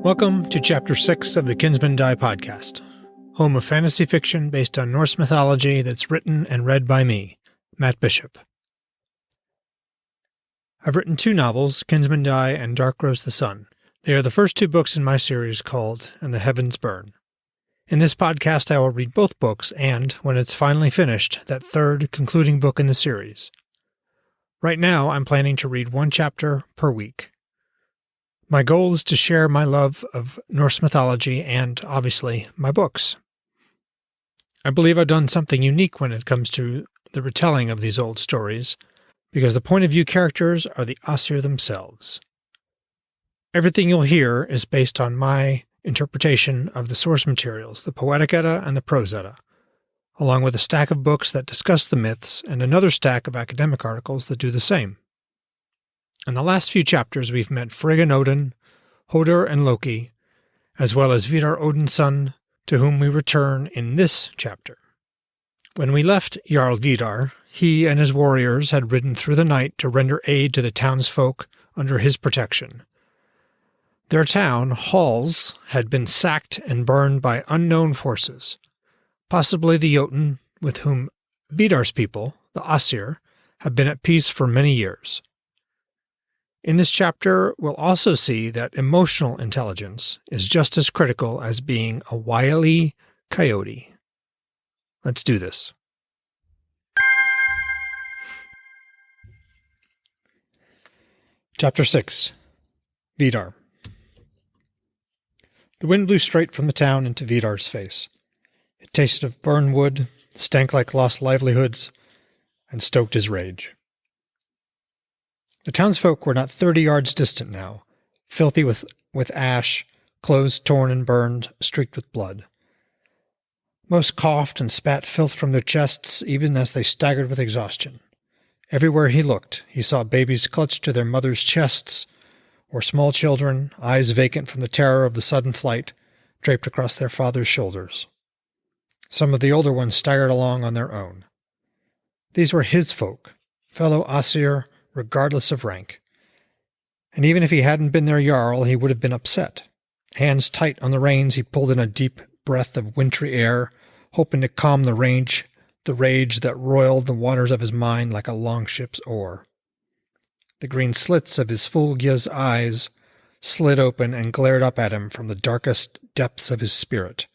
Welcome to Chapter 6 of the Kinsmen Die Podcast, home of fantasy fiction based on Norse mythology that's written and read by me, Matt Bishop. I've written 2 novels, Kinsmen Die and Dark Grows the Sun. They are the first 2 books in my series called And the Heavens Burn. In this podcast, I will read both books and, when it's finally finished, that third, concluding book in the series. Right now, I'm planning to read 1 chapter per week. My goal is to share my love of Norse mythology and, obviously, my books. I believe I've done something unique when it comes to the retelling of these old stories, because the point of view characters are the Aesir themselves. Everything you'll hear is based on my interpretation of the source materials, the Poetic Edda and the Prose Edda, along with a stack of books that discuss the myths and another stack of academic articles that do the same. In the last few chapters, we've met Frigg and Odin, Hodor and Loki, as well as Vidar Odinsson, to whom we return in this chapter. When we left Jarl Vidar, he and his warriors had ridden through the night to render aid to the townsfolk under his protection. Their town, Hals, had been sacked and burned by unknown forces, possibly the Jotunn, with whom Vidar's people, the Aesir, have been at peace for many years. In this chapter, we'll also see that emotional intelligence is just as critical as being a wily coyote. Let's do this. Chapter 6. Vidar. The wind blew straight from the town into Vidar's face. It tasted of burned wood, stank like lost livelihoods, and stoked his rage. The townsfolk were not 30 yards distant now, filthy with ash, clothes torn and burned, streaked with blood. Most coughed and spat filth from their chests even as they staggered with exhaustion. Everywhere he looked, he saw babies clutched to their mothers' chests, or small children, eyes vacant from the terror of the sudden flight, draped across their fathers' shoulders. Some of the older ones staggered along on their own. These were his folk, fellow Aesir, regardless of rank. And even if he hadn't been their Jarl, he would have been upset. Hands tight on the reins, he pulled in a deep breath of wintry air, hoping to calm the rage that roiled the waters of his mind like a longship's oar. The green slits of his Fulgia's eyes slid open and glared up at him from the darkest depths of his spirit.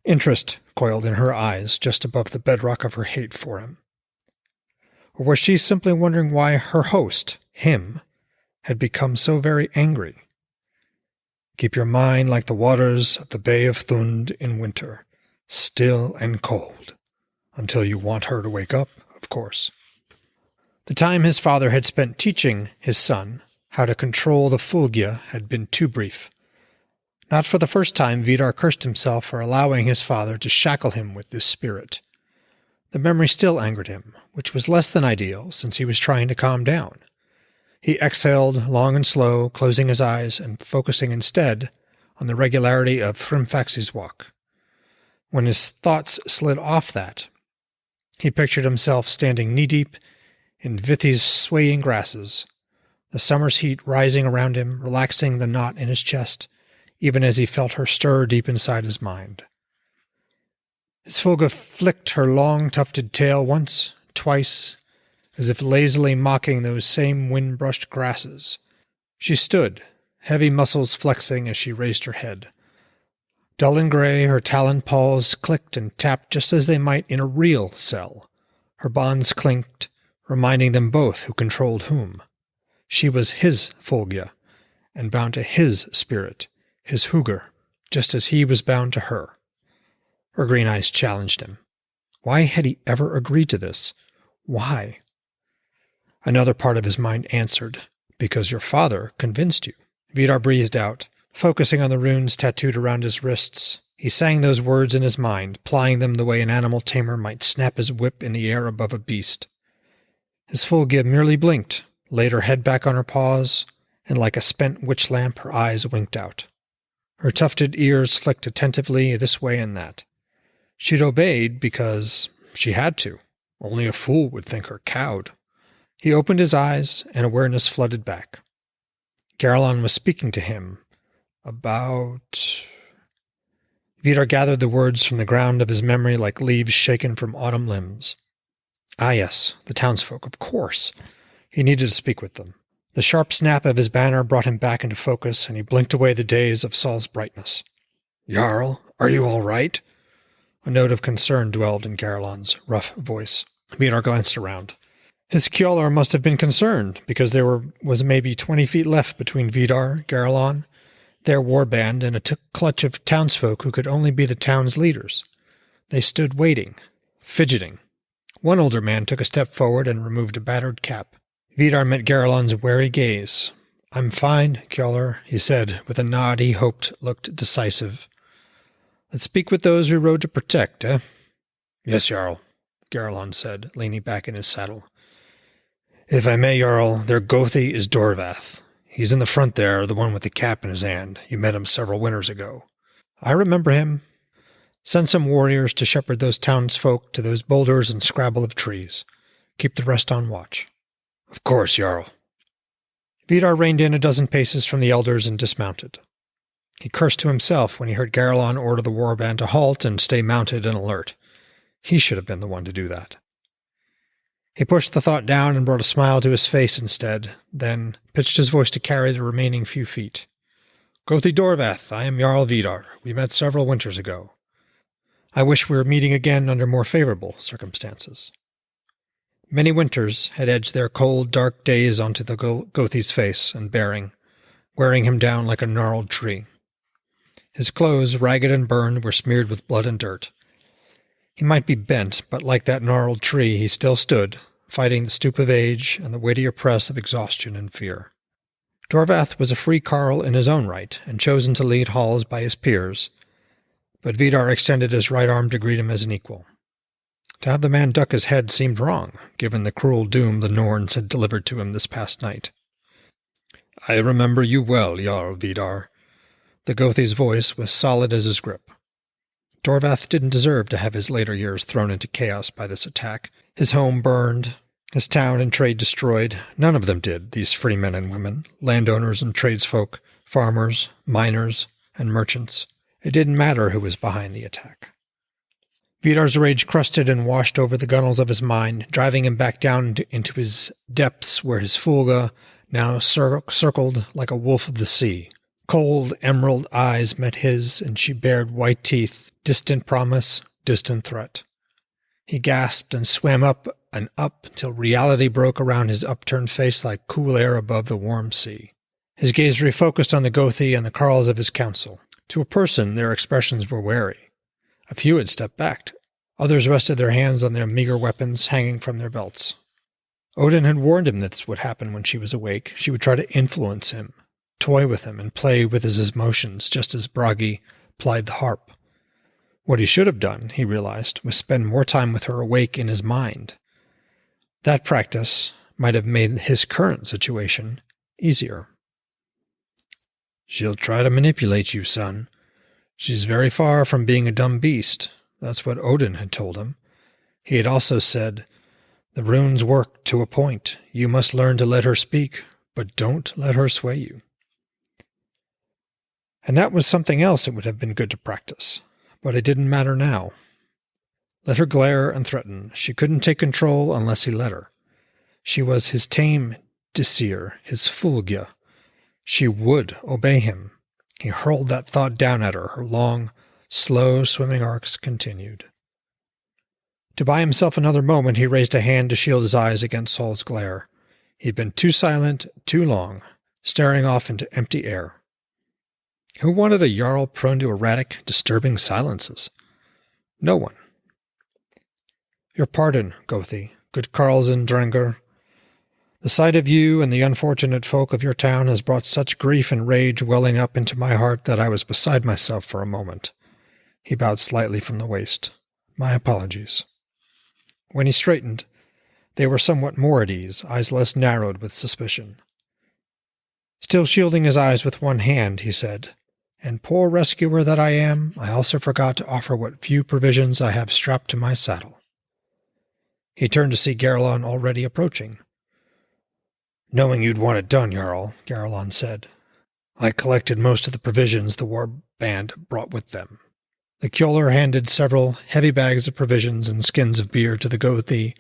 Interest coiled in her eyes just above the bedrock of her hate for him. Or was she simply wondering why her host, him, had become so very angry? Keep your mind like the waters of the Bay of Thund in winter, still and cold, until you want her to wake up, of course. The time his father had spent teaching his son how to control the Fulgia had been too brief. Not for the first time, Vidar cursed himself for allowing his father to shackle him with this spirit. The memory still angered him, which was less than ideal since he was trying to calm down. He exhaled long and slow, closing his eyes and focusing instead on the regularity of Hrimfaxi's walk. When his thoughts slid off that, he pictured himself standing knee-deep in Vithi's swaying grasses, the summer's heat rising around him, relaxing the knot in his chest, even as he felt her stir deep inside his mind. His Fulga flicked her long, tufted tail once, twice, as if lazily mocking those same wind-brushed grasses. She stood, heavy muscles flexing as she raised her head. Dull and gray, her talon paws clicked and tapped just as they might in a real cell. Her bonds clinked, reminding them both who controlled whom. She was his Fulgia, and bound to his spirit, his Hugr, just as he was bound to her. Her green eyes challenged him. Why had he ever agreed to this? Why? Another part of his mind answered, because your father convinced you. Vidar breathed out, focusing on the runes tattooed around his wrists. He sang those words in his mind, plying them the way an animal tamer might snap his whip in the air above a beast. His Fulgia merely blinked, laid her head back on her paws, and like a spent witch lamp her eyes winked out. Her tufted ears flicked attentively this way and that. She'd obeyed because she had to. Only a fool would think her cowed. He opened his eyes, and awareness flooded back. Garlon was speaking to him, About... Vidar gathered the words from the ground of his memory like leaves shaken from autumn limbs. Ah yes, the townsfolk, of course. He needed to speak with them. The sharp snap of his banner brought him back into focus, and he blinked away the days of Saul's brightness. Jarl, are you all right? A note of concern dwelled in Garlon's rough voice. Vidar glanced around. His Kjollar must have been concerned, because there was maybe 20 feet left between Vidar, Garlon, their warband, and a clutch of townsfolk who could only be the town's leaders. They stood waiting, fidgeting. One older man took a step forward and removed a battered cap. Vidar met Garlon's wary gaze. I'm fine, Kjollar, he said, with a nod he hoped looked decisive. Let's speak with those we rode to protect, eh? Yes, Jarl, Garlon said, leaning back in his saddle. If I may, Jarl, their Gothi is Dorvath. He's in the front there, the one with the cap in his hand. You met him several winters ago. I remember him. Send some warriors to shepherd those townsfolk to those boulders and scrabble of trees. Keep the rest on watch. Of course, Jarl. Vidar reined in a dozen paces from the elders and dismounted. He cursed to himself when he heard Garlon order the warband to halt and stay mounted and alert. He should have been the one to do that. He pushed the thought down and brought a smile to his face instead, then pitched his voice to carry the remaining few feet. Gothi Dorvath, I am Jarl Vidar. We met several winters ago. I wish we were meeting again under more favorable circumstances. Many winters had edged their cold, dark days onto the Gothi's face and bearing, wearing him down like a gnarled tree. His clothes, ragged and burned, were smeared with blood and dirt. He might be bent, but like that gnarled tree, he still stood, fighting the stoop of age and the weightier press of exhaustion and fear. Dorvath was a free carl in his own right, and chosen to lead Hals by his peers, but Vidar extended his right arm to greet him as an equal. To have the man duck his head seemed wrong, given the cruel doom the Norns had delivered to him this past night. I remember you well, Jarl Vidar. The Gothi's voice was solid as his grip. Dorvath didn't deserve to have his later years thrown into chaos by this attack. His home burned, his town and trade destroyed. None of them did, these free men and women, landowners and tradesfolk, farmers, miners, and merchants. It didn't matter who was behind the attack. Vidar's rage crusted and washed over the gunnels of his mind, driving him back down into his depths where his Fulga now circled like a wolf of the sea. Cold, emerald eyes met his, and she bared white teeth, distant promise, distant threat. He gasped and swam up and up until reality broke around his upturned face like cool air above the warm sea. His gaze refocused on the Gothi and the carls of his council. To a person, their expressions were wary. A few had stepped back. Others rested their hands on their meager weapons hanging from their belts. Odin had warned him that this would happen when she was awake. She would try to influence him, toy with him, and play with his emotions, just as Bragi plied the harp. What he should have done, he realized, was spend more time with her awake in his mind. That practice might have made his current situation easier. She'll try to manipulate you, son. She's very far from being a dumb beast. That's what Odin had told him. He had also said, the runes work to a point. You must learn to let her speak, but don't let her sway you. And that was something else it would have been good to practice. But it didn't matter now. Let her glare and threaten. She couldn't take control unless he let her. She was his tame Aesir, his Fulgia. She would obey him. He hurled that thought down at her. Her long, slow swimming arcs continued. To buy himself another moment, he raised a hand to shield his eyes against Saul's glare. He'd been too silent, too long, staring off into empty air. Who wanted a Jarl prone to erratic, disturbing silences? No one. Your pardon, Gothi, good carls and Drengr. The sight of you and the unfortunate folk of your town has brought such grief and rage welling up into my heart that I was beside myself for a moment. He bowed slightly from the waist. My apologies. When he straightened, they were somewhat more at ease, eyes less narrowed with suspicion. Still shielding his eyes with one hand, he said, And poor rescuer that I am, I also forgot to offer what few provisions I have strapped to my saddle. He turned to see Garlon already approaching. Knowing you'd want it done, Jarl, Garlon said. I collected most of the provisions the war band brought with them. The Kjolar handed several heavy bags of provisions and skins of beer to the Gothi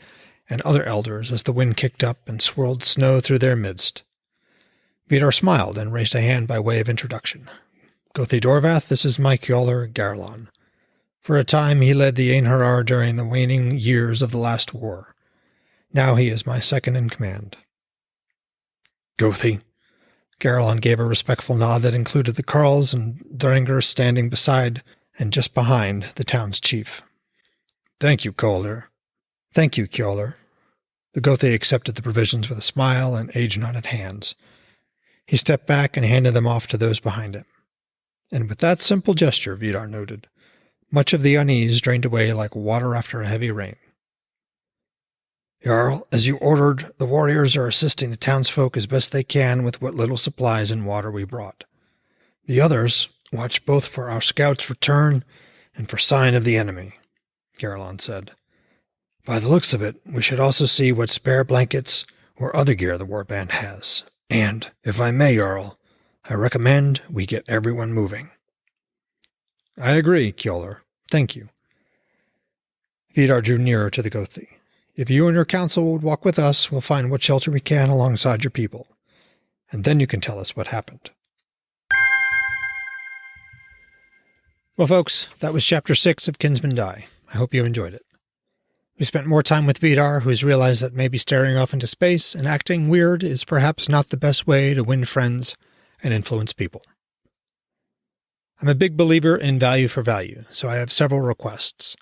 and other elders as the wind kicked up and swirled snow through their midst. Vidar smiled and raised a hand by way of introduction. Gothi Dorvath, this is my Kjolar, Garlon. For a time he led the Einherjar during the waning years of the last war. Now he is my second in command. Gothi. Garlon gave a respectful nod that included the Carls and Drengr standing beside and just behind the town's chief. Thank you, Kjolar. Thank you, Kjolar. The Gothi accepted the provisions with a smile and age-knotted hands. He stepped back and handed them off to those behind him. And with that simple gesture, Vidar noted, much of the unease drained away like water after a heavy rain. Jarl, as you ordered, the warriors are assisting the townsfolk as best they can with what little supplies and water we brought. The others watch both for our scouts' return and for sign of the enemy, Garlon said. By the looks of it, we should also see what spare blankets or other gear the warband has. And, if I may, Jarl, I recommend we get everyone moving. I agree, Kjolar. Thank you. Vidar drew nearer to the Gothi. If you and your council would walk with us, we'll find what shelter we can alongside your people. And then you can tell us what happened. Well, folks, that was Chapter 6 of Kinsmen Die. I hope you enjoyed it. We spent more time with Vidar, who's realized that maybe staring off into space and acting weird is perhaps not the best way to win friends and influence people. I'm a big believer in value for value, so I have several requests.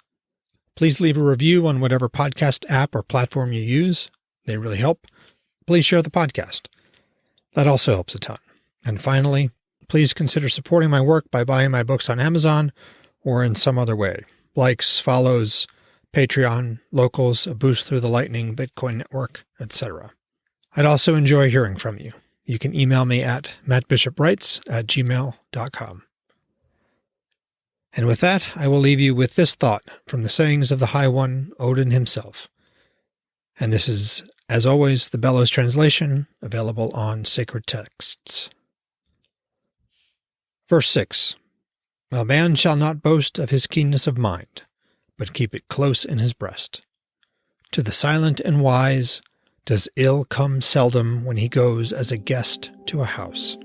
Please leave a review on whatever podcast app or platform you use. They really help. Please share the podcast. That also helps a ton. And finally, please consider supporting my work by buying my books on Amazon or in some other way. Likes, follows, Patreon, locals, a boost through the Lightning Bitcoin network, etc. I'd also enjoy hearing from you. You can email me at mattbishopwrites@gmail.com. And with that, I will leave you with this thought from the sayings of the High One, Odin himself. And this is, as always, the Bellows translation, available on Sacred Texts. Verse 6. A man shall not boast of his keenness of mind, but keep it close in his breast. To the silent and wise does ill come seldom when he goes as a guest to a house.